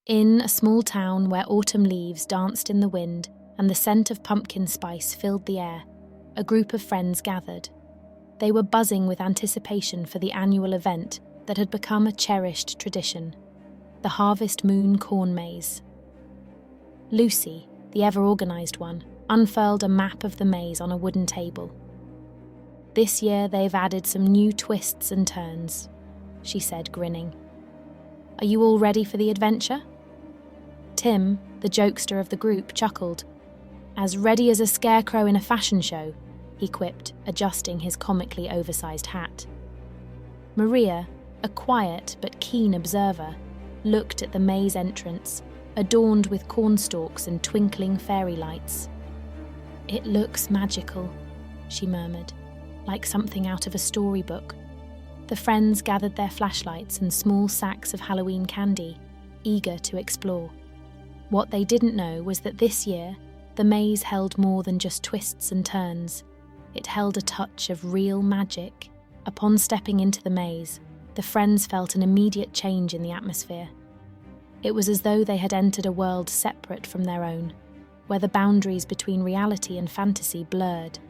In a small town where autumn leaves danced in the wind and the scent of pumpkin spice filled the air, a group of friends gathered. They were buzzing with anticipation for the annual event that had become a cherished tradition, the Harvest Moon Corn Maze. Lucy, the ever-organised one, unfurled a map of the maze on a wooden table. "This year they've added some new twists and turns," she said, grinning. "Are you all ready for the adventure?" Tim, the jokester of the group, chuckled. "As ready as a scarecrow in a fashion show," he quipped, adjusting his comically oversized hat. Maria, a quiet but keen observer, looked at the maze entrance, adorned with cornstalks and twinkling fairy lights. "It looks magical," she murmured, "like something out of a storybook." The friends gathered their flashlights and small sacks of Halloween candy, eager to explore. What they didn't know was that this year, the maze held more than just twists and turns. It held a touch of real magic. Upon stepping into the maze, the friends felt an immediate change in the atmosphere. It was as though they had entered a world separate from their own, where the boundaries between reality and fantasy blurred.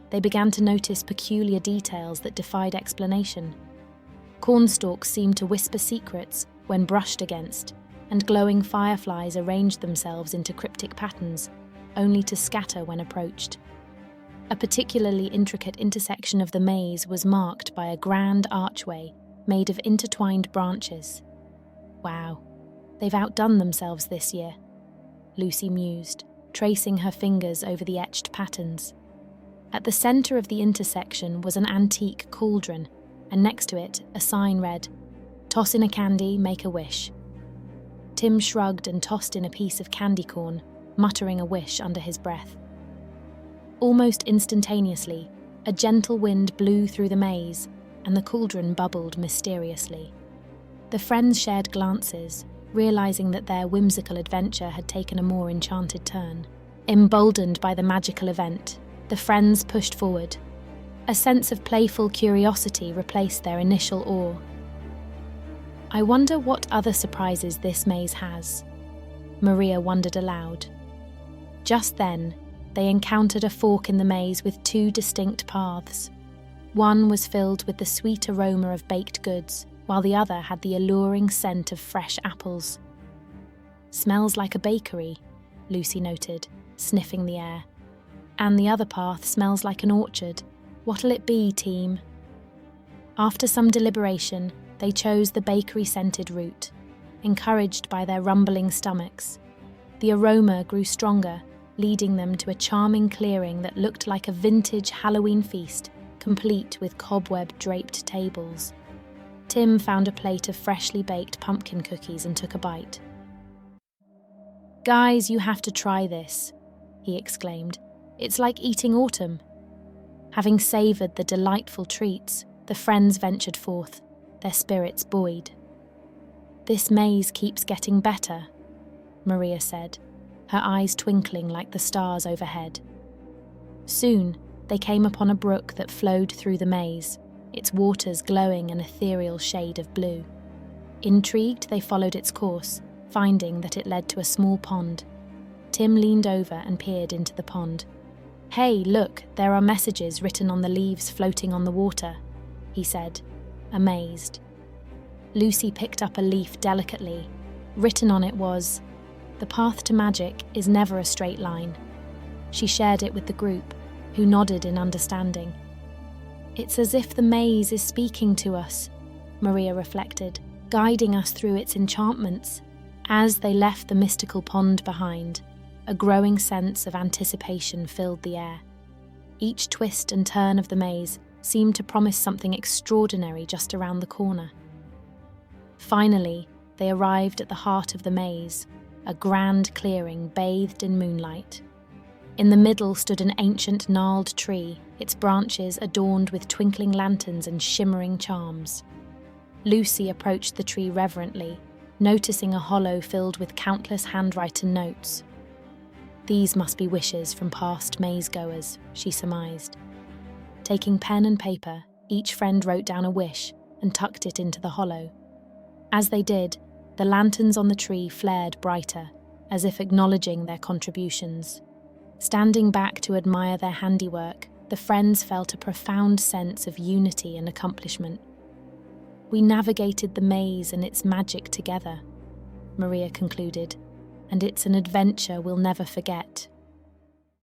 They began to notice peculiar details that defied explanation. Cornstalks seemed to whisper secrets when brushed against, and glowing fireflies arranged themselves into cryptic patterns, only to scatter when approached. A particularly intricate intersection of the maze was marked by a grand archway made of intertwined branches. "Wow, they've outdone themselves this year," Lucy mused, tracing her fingers over the etched patterns. At the centre of the intersection was an antique cauldron, and next to it a sign read, "Toss in a candy, make a wish." Tim shrugged and tossed in a piece of candy corn, muttering a wish under his breath. Almost instantaneously, a gentle wind blew through the maze, and the cauldron bubbled mysteriously. The friends shared glances, realizing that their whimsical adventure had taken a more enchanted turn. Emboldened by the magical event, the friends pushed forward. A sense of playful curiosity replaced their initial awe. "I wonder what other surprises this maze has," Maria wondered aloud. Just then, they encountered a fork in the maze with two distinct paths. One was filled with the sweet aroma of baked goods, while the other had the alluring scent of fresh apples. "Smells like a bakery," Lucy noted, sniffing the air. "And the other path smells like an orchard. What'll it be, team?" After some deliberation, they chose the bakery-scented route, encouraged by their rumbling stomachs. The aroma grew stronger, leading them to a charming clearing that looked like a vintage Halloween feast, complete with cobweb-draped tables. Tim found a plate of freshly baked pumpkin cookies and took a bite. "Guys, you have to try this," he exclaimed. "It's like eating autumn." Having savoured the delightful treats, the friends ventured forth, their spirits buoyed. "This maze keeps getting better," Maria said, her eyes twinkling like the stars overhead. Soon, they came upon a brook that flowed through the maze, its waters glowing an ethereal shade of blue. Intrigued, they followed its course, finding that it led to a small pond. Tim leaned over and peered into the pond. "Hey, look, there are messages written on the leaves floating on the water," he said, amazed. Lucy picked up a leaf delicately. Written on it was, "The path to magic is never a straight line." She shared it with the group, who nodded in understanding. "It's as if the maze is speaking to us," Maria reflected, guiding us through its enchantments. As they left the mystical pond behind, a growing sense of anticipation filled the air. Each twist and turn of the maze seemed to promise something extraordinary just around the corner. Finally, they arrived at the heart of the maze, a grand clearing bathed in moonlight. In the middle stood an ancient gnarled tree, its branches adorned with twinkling lanterns and shimmering charms. Lucy approached the tree reverently, noticing a hollow filled with countless handwritten notes. These must be wishes from past maze-goers, she surmised. Taking pen and paper, each friend wrote down a wish and tucked it into the hollow. As they did, The lanterns on the tree flared brighter, as if acknowledging their contributions. Standing back to admire their handiwork, the friends felt a profound sense of unity and accomplishment. "We navigated the maze and its magic together," Maria concluded, "and it's an adventure we'll never forget."